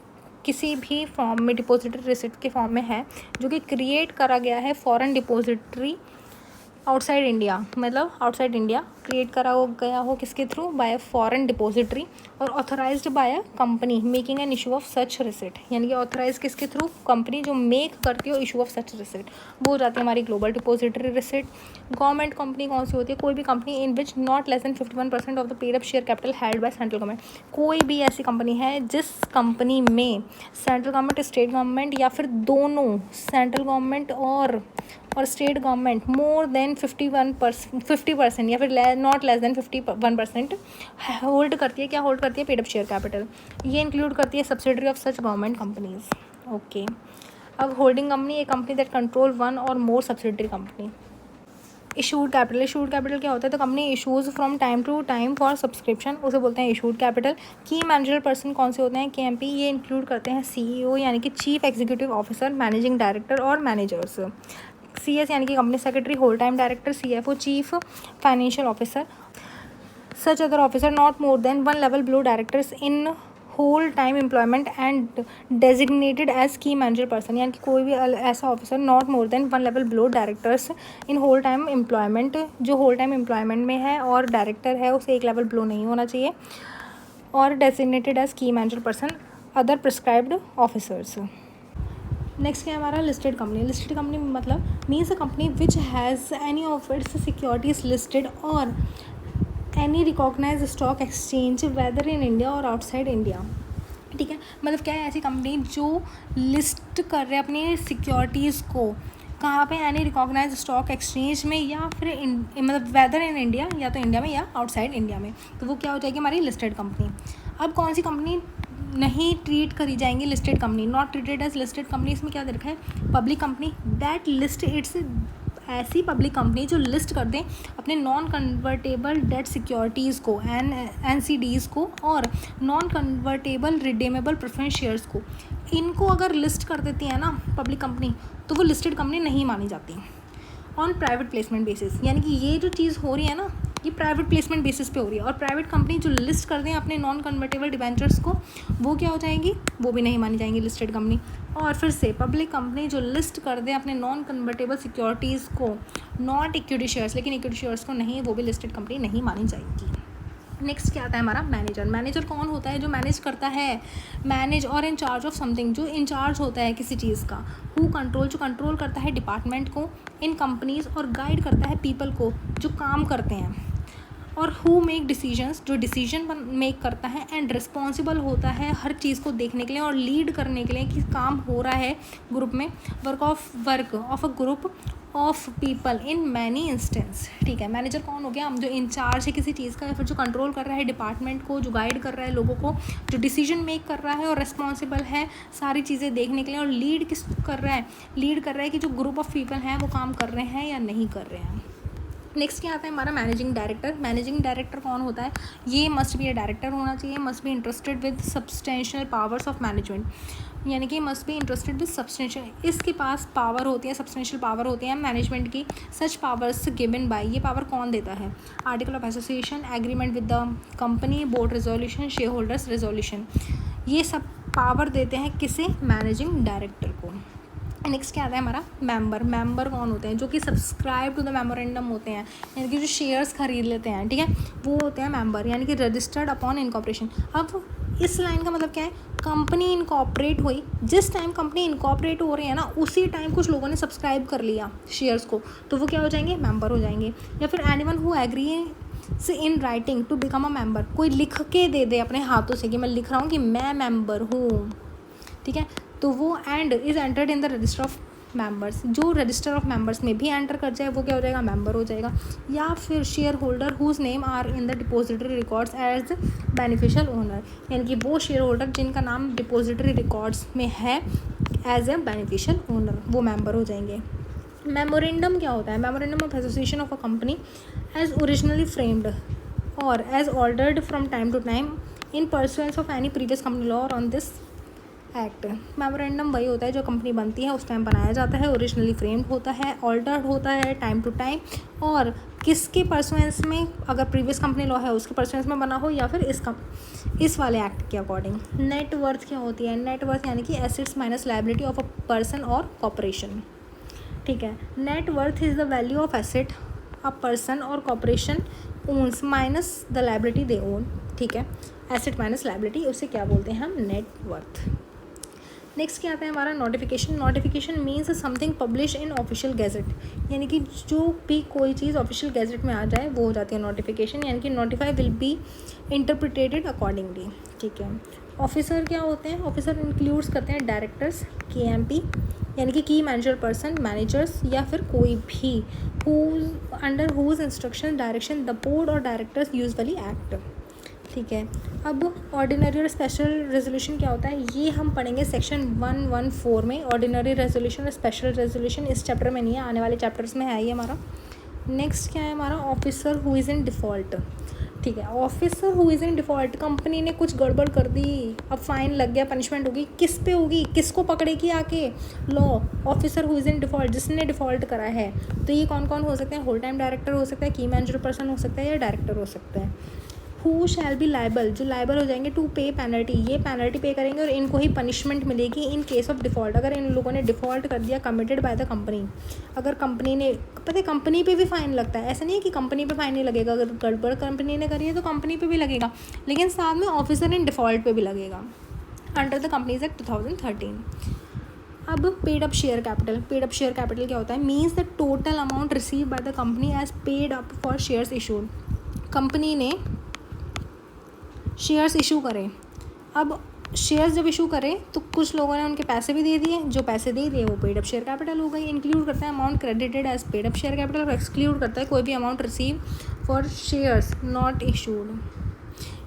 किसी भी फॉर्म में डिपॉजिटरी रिसिट के फॉर्म में है जो कि क्रिएट करा गया है फॉरेन डिपॉजिटरी आउटसाइड इंडिया, मतलब आउटसाइड इंडिया क्रिएट करा गया हो किसके थ्रू, बाय फॉरेन डिपॉजिटरी और authorised bye a company making an issue of such receipt, यानी कि ऑथराइज किसके थ्रू, कंपनी जो मेक करती हो इशू ऑफ सच रिसिट, वो हो जाती है हमारी global depository receipt. Government company कौन सी होती है, कोई भी company in which not less than 51% of the paid up share capital held by central government, कोई भी ऐसी कंपनी है जिस कंपनी में सेंट्रल गवर्नमेंट, स्टेट गवर्नमेंट या फिर दोनों सेंट्रल गवर्नमेंट और स्टेट गवर्नमेंट मोर देन 50% या फिर नॉट लेस देन 51% होल्ड करती है, क्या होल्ड करती है, पेड अप शेयर कैपिटल। ये इंक्लूड करती है subsidiary of such government companies. Okay, अब होल्डिंग कंपनी, एक कंपनी दैट कंट्रोल 1 और more subsidiary company. Issued capital, issued capital क्या होता है, तो company issues from time to time for subscription, उसे बोलते हैं issued capital. Key manager person कौन से होते हैं, KMP, ये इंक्लूड करते हैं CEO यानी कि chief executive officer, managing director और मैनेजर्स। CS यानी कि company secretary, whole time director, CFO, chief financial officer, such other officer not more than 1 level below directors in whole time employment and designated as key manager person, यानी कि कोई भी ऐसा officer not more than 1 level below directors in whole time employment, जो होल टाइम एम्प्लॉयमेंट में है और डायरेक्टर है उसे 1 लेवल बिलो नहीं होना चाहिए, और designated as key manager person other prescribed officers. Next क्या है हमारा लिस्टेड कंपनी। लिस्टेड कंपनी मतलब means a company which has any of its securities listed और any recognise stock exchange whether in India और आउटसाइड इंडिया। ठीक है, मतलब क्या है, ऐसी कंपनी जो लिस्ट कर रहे हैं अपनी सिक्योरिटीज़ को कहाँ पे, एनी रिकॉग्नाइज स्टॉक एक्सचेंज में या फिर मतलब वेदर इन इंडिया, या तो इंडिया में या आउटसाइड इंडिया में, तो वो क्या हो जाएगी हमारी लिस्टेड कंपनी। अब कौन सी कंपनी नहीं ट्रीट करी जाएंगी listed company, not treated as listed company, इसमें क्या दे रखा है, public company that list its, ऐसी पब्लिक कंपनी जो लिस्ट कर दें अपने नॉन कन्वर्टेबल डेट सिक्योरिटीज़ को, NCDs को, और non convertible redeemable preference shares को, इनको अगर लिस्ट कर देती है ना पब्लिक कंपनी, तो वो लिस्टेड कंपनी नहीं मानी जाती। ऑन प्राइवेट प्लेसमेंट बेसिस, यानी कि ये जो चीज़ हो रही है ना, ये प्राइवेट प्लेसमेंट बेसिस पे हो रही है, और प्राइवेट कंपनी जो लिस्ट कर दें अपने नॉन कन्वर्टेबल डिबेंचर्स को, वो क्या हो जाएंगी, वो भी नहीं मानी जाएंगी लिस्टेड कंपनी। और फिर से पब्लिक कंपनी जो लिस्ट कर दें अपने नॉन कन्वर्टेबल सिक्योरिटीज़ को, नॉट इक्विटी शेयर्स, लेकिन इक्विटी शेयर्स को नहीं, वो भी लिस्टेड कंपनी नहीं मानी जाएगी। नेक्स्ट क्या आता है हमारा मैनेजर। मैनेजर कौन होता है, जो मैनेज करता है, मैनेज और इन चार्ज ऑफ समथिंग, जो इंचार्ज होता है किसी चीज़ का। हु कंट्रोल, जो कंट्रोल करता है डिपार्टमेंट को इन कंपनीज, और गाइड करता है पीपल को जो काम करते हैं। और हु मेक डिसीजंस, जो डिसीजन मेक करता है, एंड रिस्पॉन्सिबल होता है हर चीज़ को देखने के लिए और लीड करने के लिए कि काम हो रहा है ग्रुप में, work of a group of people in many instance. ठीक है, मैनेजर कौन हो गया, जो इंचार्ज है किसी चीज़ का, या फिर जो कंट्रोल कर रहा है डिपार्टमेंट को, जो गाइड कर रहा है लोगों को, जो डिसीजन मेक कर रहा है और रिस्पॉन्सिबल है सारी चीज़ें देखने के लिए, और लीड किस कर रहा है, लीड कर रहा है कि जो ग्रुप ऑफ पीपल हैं वो काम कर रहे हैं या नहीं कर रहे हैं। नेक्स्ट क्या आता है हमारा मैनेजिंग डायरेक्टर। मैनेजिंग डायरेक्टर कौन होता है, ये मस्ट बी ए डायरेक्टर होना चाहिए, must be interested with substantial powers of management, यानी कि must be interested with substantial, इसके पास पावर होती है, सब्सटेंशियल पावर होती है मैनेजमेंट की। सच पावर्स गिवन बाय, ये पावर कौन देता है, article of association, agreement with the company, board resolution, share holders resolution, ये सब पावर देते हैं किसे, मैनेजिंग डायरेक्टर को। नेक्स्ट क्या आता है हमारा मेंबर। मेंबर कौन होते हैं, जो कि सब्सक्राइब टू द मेमोरेंडम होते हैं, यानी कि जो शेयर्स खरीद लेते हैं, ठीक है, वो होते हैं मेंबर, यानी कि रजिस्टर्ड अपॉन इनकॉर्पोरेशन। अब इस लाइन का मतलब क्या है, कंपनी इनकॉर्पोरेट हुई, जिस टाइम कंपनी इनकॉर्पोरेट हो रही है ना, उसी टाइम कुछ लोगों ने सब्सक्राइब कर लिया शेयर्स को, तो वो क्या हो जाएंगे, मेंबर हो जाएंगे। या फिर एनीवन हु एग्री से in writing to become a member, कोई लिख के दे दे अपने हाथों से कि मैं लिख रहा हूँ कि मैं मेंबर हूँ, ठीक है, तो वो and is entered in the register of members, जो रजिस्टर ऑफ मेंबर्स में भी एंटर कर जाए वो क्या हो जाएगा, मेंबर हो जाएगा। या फिर share holder whose name are in the depository records as beneficial owner, यानी कि वो शेयर होल्डर जिनका नाम डिपोजिटरी रिकॉर्ड्स में है एज ए बेनिफिशियल ओनर, वो मेंबर हो जाएंगे। मेमोरेंडम क्या होता है, memorandum of association of a company as originally framed और as altered from time to time in pursuance of any previous company law on this act. Memorandum वही होता है जो कंपनी बनती है उस टाइम बनाया जाता है, ओरिजिनली फ्रेम्ड होता है, ऑल्टर्ड होता है टाइम टू टाइम, और किसके परसुएंस में, अगर प्रीवियस कंपनी लॉ है उसके परसुएंस में बना हो, या फिर इस वाले एक्ट के अकॉर्डिंग। नेट वर्थ क्या होती है, नेट वर्थ यानी कि assets minus liability of a person और कॉर्पोरेशन। ठीक है, net worth is the value of asset a person और corporation owns minus the liability they own. ठीक है, एसेट माइनस लायबिलिटी, उसे क्या बोलते हैं हम, नेट वर्थ। नेक्स्ट क्या आता है हमारा notification. Notification means something publish in official gazette, यानी कि जो भी कोई चीज़ ऑफिशियल गैजेट में आ जाए वो हो जाती है नोटिफिकेशन, यानी कि notify will be interpreted accordingly. ठीक है, ऑफिसर क्या होते हैं, ऑफिसर इंक्लूड्स करते हैं डायरेक्टर्स, KMP यानी कि की मैनेजर पर्सन, मैनेजर्स, या फिर कोई भी under whose instruction direction the board और डायरेक्टर्स यूजुअली एक्ट। ठीक है, अब ऑर्डिनरी और स्पेशल रेजोल्यूशन क्या होता है, ये हम पढ़ेंगे सेक्शन 114 में। ऑर्डिनरी रेजोल्यूशन और स्पेशल रेजोल्यूशन इस चैप्टर में नहीं है, आने वाले चैप्टर्स में है ये हमारा। नेक्स्ट क्या है हमारा, officer who is in default. ठीक है, officer who is in default, company ने कुछ गड़बड़ कर दी, अब फाइन लग गया, पनिशमेंट होगी, किस पे होगी, किसको पकड़ेगी आके, law. Officer who is in default, जिसने डिफ़ॉल्ट करा है, तो ये कौन कौन हो सकते हैं, होल टाइम डायरेक्टर हो सकता है, की मैनेजर पर्सन हो सकता है, या डायरेक्टर हो सकता है। हु शैल बी लाइबल, जो लाइबल हो जाएंगे टू पे पेनल्टी, ये पेनल्टी पे करेंगे और इनको ही पनिशमेंट मिलेगी इन केस ऑफ डिफ़ॉल्ट, अगर इन लोगों ने डिफ़ॉल्ट कर दिया कमिटेड बाय द कंपनी। अगर कंपनी ने, पता है कंपनी पे भी फ़ाइन लगता है, ऐसा नहीं है कि कंपनी पे फ़ाइन नहीं लगेगा, अगर गड़बड़ कंपनी ने करी है तो कंपनी पे भी लगेगा, लेकिन साथ में ऑफिसर इन डिफ़ॉल्ट पे भी लगेगा अंडर द कंपनीज एक्ट 2013। अब paid up share capital, paid up share capital क्या होता है, means the total amount receive by the company as paid up for shares issued. Company ने शेयर्स इशू करें, अब शेयर्स जब इशू करें तो कुछ लोगों ने उनके पैसे भी दे दिए, जो पैसे दे दिए वो पेड अप शेयर कैपिटल हो गई। इंक्लूड करता है amount credited as paid up share capital, और एक्सक्लूड करता है कोई भी amount receive for shares not issued,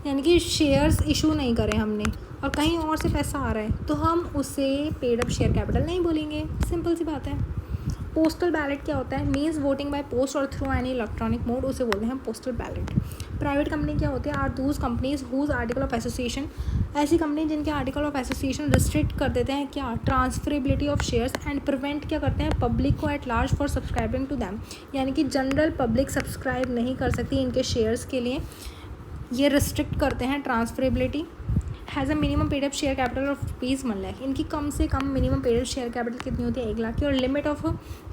यानी कि शेयर्स इशू नहीं करें हमने और कहीं और से पैसा आ रहा है तो हम उसे पेड अप शेयर कैपिटल नहीं बोलेंगे, सिंपल सी बात है। पोस्टल बैलेट क्या होता है, मीन्स वोटिंग बाय पोस्ट और थ्रू एनी इलेक्ट्रॉनिक मोड, उसे बोलते हैं पोस्टल बैलेट। प्राइवेट कंपनी क्या होती है, are those companies whose article of association, ऐसी कंपनी जिनके आर्टिकल ऑफ एसोसिएशन रिस्ट्रिक्ट कर देते हैं क्या, transferability of shares and prevent क्या करते हैं, पब्लिक को at large for subscribing to them, यानी कि जनरल पब्लिक सब्सक्राइब नहीं कर सकती इनके शेयर्स के लिए, ये रिस्ट्रिक्ट करते हैं transferability. Has a minimum paid up share capital of ₹1,00,000, इनकी कम से कम minimum paid up share capital कितनी होती है, 1,00,000 की, और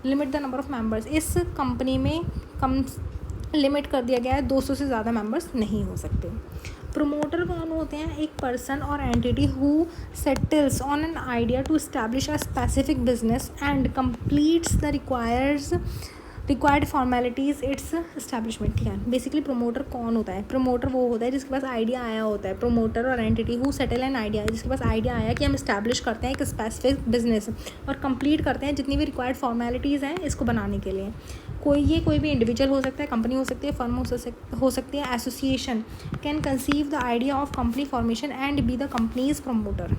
limit the number of members, इस कंपनी में कम लिमिट कर दिया गया है 200 से ज़्यादा मेंबर्स नहीं हो सकते। प्रोमोटर कौन होते हैं, एक पर्सन और entity who settles on an idea to establish a specific business and completes the required formalities its establishment. ठीक है, बेसिकली प्रोमोटर कौन होता है, प्रोमोटर वो होता है जिसके पास आइडिया आया होता है, प्रोमोटर और entity who settle an idea, जिसके पास आइडिया आया कि हम इस्टेब्लिश करते हैं एक स्पेसिफिक बिजनेस और कंप्लीट करते हैं जितनी भी रिक्वायर्ड फॉर्मेलिटीज़ हैं इसको बनाने के लिए। कोई भी इंडिविजुअल हो सकता है, कंपनी हो सकती है, फर्म हो सकती है, association can conceive the idea of company formation and be the companies promoter.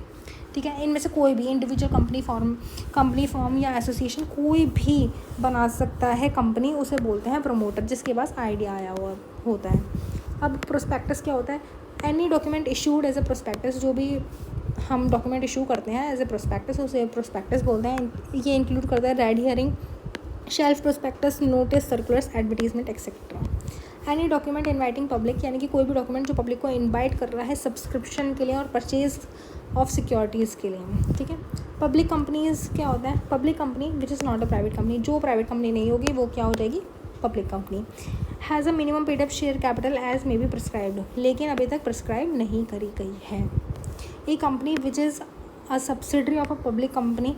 ठीक है, इनमें से कोई भी इंडिविजुअल कंपनी फॉर्म या एसोसिएशन कोई भी बना सकता है कंपनी, उसे बोलते हैं प्रमोटर, जिसके पास आइडिया आया हुआ होता है। अब प्रोस्पेक्टस क्या होता है, any document issued as a prospectus, जो भी हम डॉक्यूमेंट इशू करते हैं एज ए प्रोस्पेक्टस उसे प्रोस्पेक्टस बोलते हैं। ये इंक्लूड करता है red herring, shelf prospectus, notice, circulars, advertisement etcetera. Any document inviting public, यानी कि कोई भी डॉक्यूमेंट जो पब्लिक को इनवाइट कर रहा है सब्सक्रिप्शन के लिए और परचेज ऑफ सिक्योरिटीज़ के लिए। ठीक है, पब्लिक कंपनीज क्या होता है, public company which is not a private company, जो प्राइवेट कंपनी नहीं होगी वो क्या हो जाएगी, public company. Has a minimum paid up share capital as may be prescribed, लेकिन अभी तक प्रिस्क्राइब नहीं करी गई है। A company which is a subsidiary of a public company,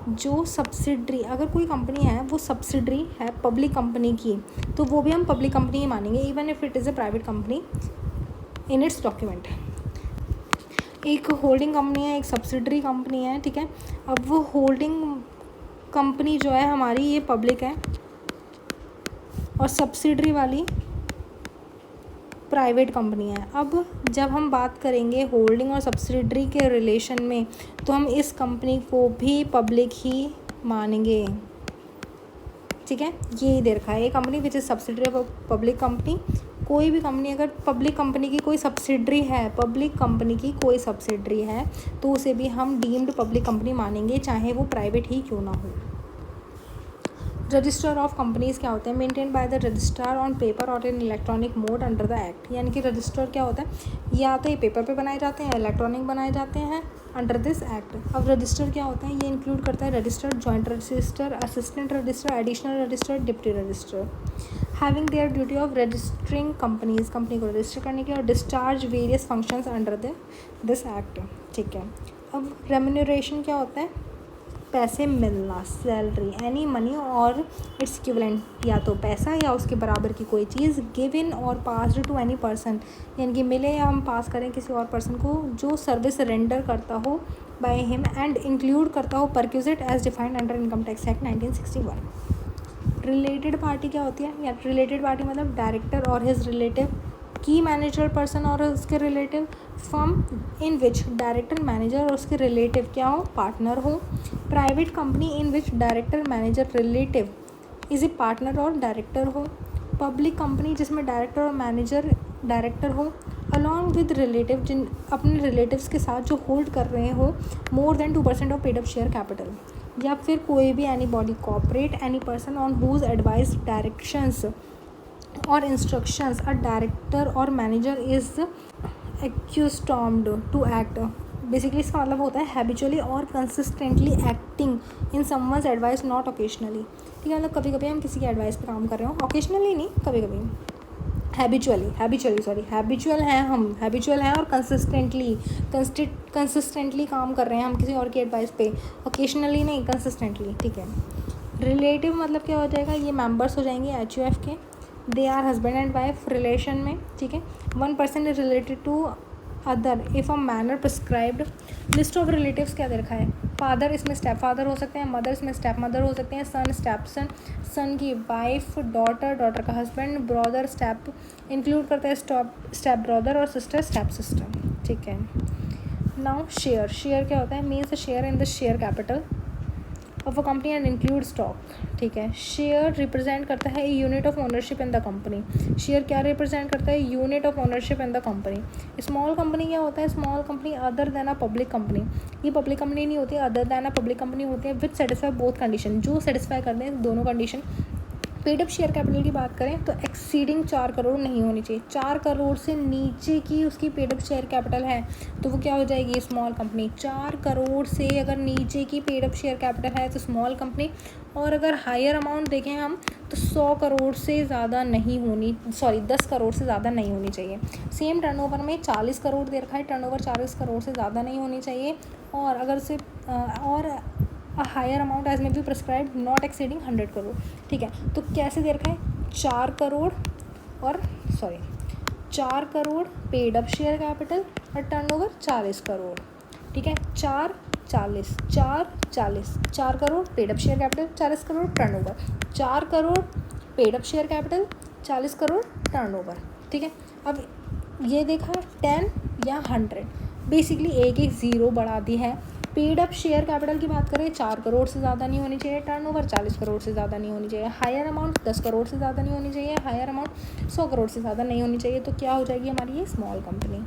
जो सब्सिडरी, अगर कोई कंपनी है वो सब्सिडरी है पब्लिक कंपनी की तो वो भी हम पब्लिक कंपनी ही मानेंगे, even if it is a private company in its document. एक होल्डिंग कंपनी है, एक सब्सिडरी कंपनी है। ठीक है, अब वो होल्डिंग कंपनी जो है हमारी ये पब्लिक है और सब्सिडरी वाली प्राइवेट कंपनी है। अब जब हम बात करेंगे होल्डिंग और सब्सिडरी के रिलेशन में तो हम इस कंपनी को भी पब्लिक ही मानेंगे। ठीक है, ये दे रखा है, ये company which is subsidiary of public company, कोई भी कंपनी अगर पब्लिक कंपनी की कोई सब्सिडरी है, पब्लिक कंपनी की कोई सब्सिडरी है तो उसे भी हम डीम्ड पब्लिक कंपनी मानेंगे, चाहे वो प्राइवेट ही क्यों ना हो। रजिस्टर ऑफ कंपनीज़ क्या होते हैं, maintain by the registrar on paper और in electronic mode under the act, यानी कि रजिस्टर क्या होता है, या तो ये पेपर पे बनाए जाते हैं, इलेक्ट्रॉनिक बनाए जाते हैं अंडर दिस एक्ट। अब रजिस्टर क्या होता है, ये इंक्लूड करता है register, joint register, assistant register, additional register, deputy register, having their duty of registering companies, company को रजिस्टर करने के और discharge various functions under this act. ठीक है, अब रेम्यूनरेशन क्या होता है, पैसे मिलना, सैलरी, एनी मनी और इट्स इक्विवेलेंट, या तो पैसा या उसके बराबर की कोई चीज़, गिवन और पास्ड टू एनी पर्सन, यानी कि मिले या हम पास करें किसी और पर्सन को जो सर्विस रेंडर करता हो बाय हिम, एंड इंक्लूड करता हो perquisite as defined under income tax act 1961। Related party क्या होती है, या रिलेटेड पार्टी मतलब डायरेक्टर और his relative, key manager person और उसके relative, firm in which director manager और उसके रिलेटिव क्या हो, पार्टनर हो, private company in which director manager relative is a partner और डायरेक्टर हो, पब्लिक कंपनी जिसमें डायरेक्टर और मैनेजर डायरेक्टर हो, अलॉन्ग विद रिलेटिव, जिन अपने रिलेटिव्स के साथ जो होल्ड कर रहे हो more than 2% of paid up share capital, या फिर कोई भी any body corporate any person on whose advice directions और इंस्ट्रक्शंस अ डायरेक्टर और manager is accustomed to act. Basically इसका मतलब होता है हैबिचुअली और consistently acting in someone's advice not occasionally. ठीक है, मतलब कभी कभी हम किसी की एडवाइस पे काम कर रहे हो, ओकेशनली नहीं, कभी कभी हैबिचुअल हैं और कंसिस्टेंटली काम कर रहे हैं हम किसी और की एडवाइस पे, ओकेशनली नहीं, कंसिस्टेंटली। ठीक है, रिलेटिव मतलब क्या हो जाएगा, ये मेंबर्स हो जाएंगे HUF के, they are husband and wife relation में। ठीक है, one person is related to other if a manner prescribed. List of relatives क्या दे रखा है, फादर इसमें स्टेप फादर हो सकते हैं, मदर इसमें स्टेप मदर हो सकते हैं, सन स्टेप सन, सन की वाइफ, डॉटर का हस्बैंड, ब्रदर स्टेप इंक्लूड करता है स्टेप ब्रदर, और सिस्टर स्टेप सिस्टर। ठीक है, नाउ शेयर क्या होता है, means the share in the share capital of a company and include stock. ठीक है, शेयर रिप्रेजेंट करता है unit of ownership in the company. Share क्या रिप्रेजेंट करता है, unit of ownership in the company. Small company क्या होता है, small company other than a public company. ये पब्लिक कंपनी नहीं होती, other than a public company होती है विच सेटिस्फाई बोथ कंडीशन, जो सेटिस्फाई करते हैं दोनों condition. Paid up share capital की बात करें तो एक्सीडिंग 4 करोड़ नहीं होनी चाहिए। 4 करोड़ से नीचे की उसकी पेड अप शेयर कैपिटल है तो वो क्या हो जाएगी, स्मॉल कंपनी। 4 करोड़ से अगर नीचे की पेड अप शेयर कैपिटल है तो स्मॉल कंपनी। और अगर हायर अमाउंट देखें हम तो 100 करोड़ से ज़्यादा नहीं होनी, 10 करोड़ से ज़्यादा नहीं होनी चाहिए। सेम टर्नओवर में 40 करोड़ दे रखा है, टर्नओवर 40 करोड़ से ज़्यादा नहीं होनी चाहिए। और अगर से और हायर अमाउंट एज में भी प्रिस्क्राइब नॉट एक्सीडिंग 100 करोड़। ठीक है, तो कैसे दे रखा है, 4 crore paid up share capital और टर्नओवर 40 करोड़। ठीक है, 4 crore paid up share capital, 40 crore turnover, 4 crore paid up share capital, 40 crore turnover. ठीक है, अब ये देखा 10 या 100, बेसिकली एक ज़ीरो बढ़ा दी है। पेड अप शेयर कैपिटल की बात करें 4 करोड़ से ज़्यादा नहीं होनी चाहिए, टर्नओवर 40 करोड़ से ज़्यादा नहीं होनी चाहिए, हायर अमाउंट 10 करोड़ से ज़्यादा नहीं होनी चाहिए, हायर अमाउंट 100 करोड़ से ज़्यादा नहीं होनी चाहिए। तो क्या हो जाएगी हमारी ये स्मॉल कंपनी।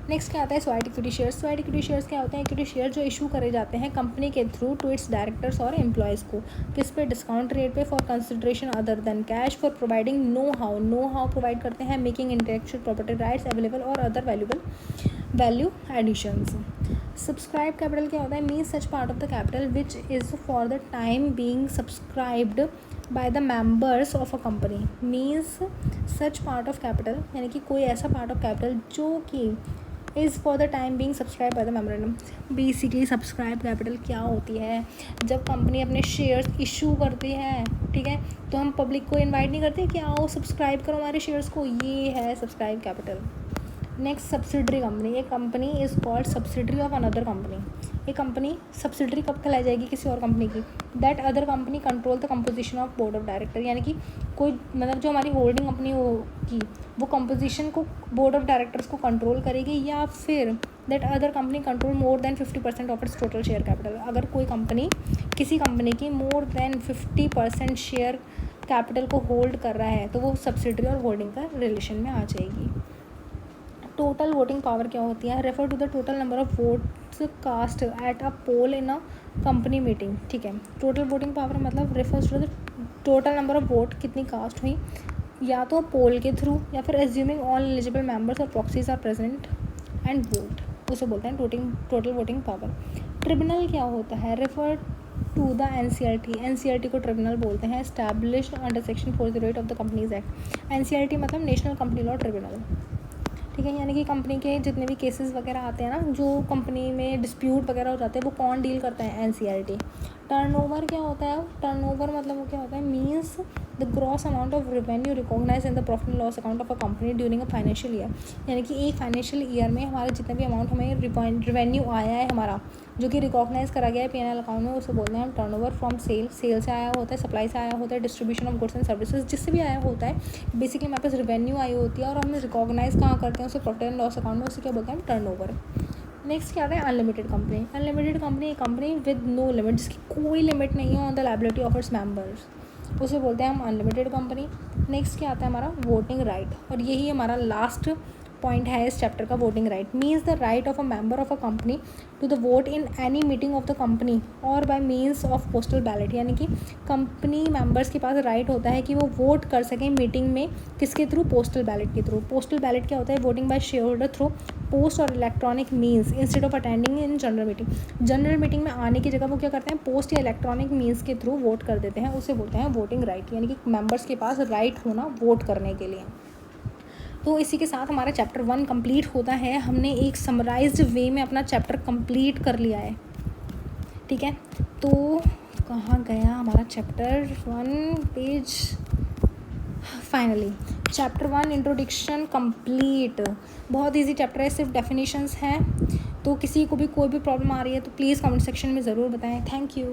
नेक्स्ट क्या आता है, स्वाइट इक्विटी शेयर्स। स्वाइट इक्विटी शेयर्स क्या होते हैं, इक्विटी शेयर जो इशू करे जाते हैं कंपनी के थ्रू टू इट्स डायरेक्टर्स और एम्प्लॉयज़ को, किस पे, डिस्काउंट रेट पे, for consideration other than cash, for providing know how provide करते हैं, making intellectual property rights available और other value additions. Subscribe capital क्या होता है, means such part of the capital which is for the time being subscribed by the members of a company. Means such part of capital यानी कि कोई ऐसा पार्ट ऑफ कैपिटल जो कि is for the time being subscribe bye the memorandum. Basically subscribe capital क्या होती है, जब कंपनी अपने शेयर्स इशू करती है, ठीक है, तो हम पब्लिक को इनवाइट नहीं करते कि आओ सब्सक्राइब करो हमारे शेयर्स को, ये है subscribe capital. Next subsidiary company, ये company is called subsidiary of another company. ये कंपनी सब्सिडरी कब कहलाई जाएगी, किसी और कंपनी की। That other company control the composition of board of director, यानी कि कोई मतलब जो हमारी होल्डिंग कंपनी होगी वो कंपोजिशन को बोर्ड ऑफ डायरेक्टर्स को कंट्रोल करेगी, या फिर that other company control more than 50% of its total share capital. अगर कोई कंपनी किसी कंपनी की मोर देन 50% शेयर कैपिटल को होल्ड कर रहा है तो वो सब्सिडरी और होल्डिंग का रिलेशन में आ जाएगी। टोटल वोटिंग पावर क्या होती है, refer to the total number of votes cast at a poll in a company meeting. ठीक है, टोटल वोटिंग पावर मतलब refers to the total number of vote कितनी कास्ट हुई, या तो पोल के थ्रू या फिर एज्यूमिंग ऑल एलिजिबल मेंबर्स और proxies are present and vote, उसे बोलते हैं टोटल वोटिंग पावर। ट्रिब्यूनल क्या होता है, रेफर टू द एनसीईआरटी को ट्रिब्यूनल बोलते हैं, established under section 408 of the companies act. NCERT मतलब नेशनल कंपनी लॉ ट्रिब्यूनल। ठीक है, यानी कि कंपनी के जितने भी केसेस वगैरह आते हैं ना, जो कंपनी में डिस्प्यूट वगैरह हो जाते हैं, वो कौन डील करता है, एनसीईआरटी। टर्नओवर क्या होता है, टर्नओवर मतलब वो क्या होता है, means the gross amount of revenue recognise in the profit and loss account of a company during a financial year. यानी कि एक फाइनेंशियल ईयर में हमारा जितना भी अमाउंट हमें रेवेन्यू आया है हमारा, जो कि रिकॉग्नाइज करा गया है पीएनएल अकाउंट में, उसे बोलते हैं हम टर्नओवर फ्रॉम सेल से आया होता है, सप्लाई से आया होता है, distribution of goods and services जिससे भी आया होता है। बेसिकली हमारे पास रेवेन्यू आई होती है और हम रिकॉग्नाइज कहाँ करते हैं उसे, प्रॉफिट एंड लॉस अकाउंट में, उसे क्या बोलते हैं हम, टर्नओवर। नेक्स्ट क्या आता है, अनलिमिटेड कंपनी। अनलिमिटेड कंपनी एक कंपनी विद नो लिमिट, जिसकी कोई लिमिट नहीं है on the liability of its members, उसे बोलते हैं हम अनलिमिटेड कंपनी। नेक्स्ट क्या आता है हमारा, वोटिंग राइट, और यही हमारा लास्ट पॉइंट है इस चैप्टर का, voting right means the right of a member of a company to the vote in any meeting of the company और by means of postal ballot, यानी कि कंपनी मेंबर्स के पास राइट होता है कि वो वोट कर सकें मीटिंग में, किसके थ्रू, पोस्टल बैलेट के थ्रू। पोस्टल बैलेट क्या होता है, voting by share holder through post और electronic means instead of attending in general meeting. General meeting में आने की जगह वो क्या करते हैं, पोस्ट या इलेक्ट्रॉनिक मीन्स के थ्रू वोट कर देते हैं, उसे बोलते हैं वोटिंग राइट, यानी कि मेंबर्स के पास राइट होना वोट करने के लिए। तो इसी के साथ हमारा चैप्टर 1 कंप्लीट होता है। हमने एक समराइज्ड वे में अपना चैप्टर कंप्लीट कर लिया है, ठीक है। तो कहाँ गया हमारा chapter 1 page, finally chapter 1 introduction complete. बहुत इजी चैप्टर है, सिर्फ डेफिनेशंस हैं। तो किसी को भी कोई भी प्रॉब्लम आ रही है तो प्लीज़ कमेंट सेक्शन में ज़रूर बताएं। Thank you.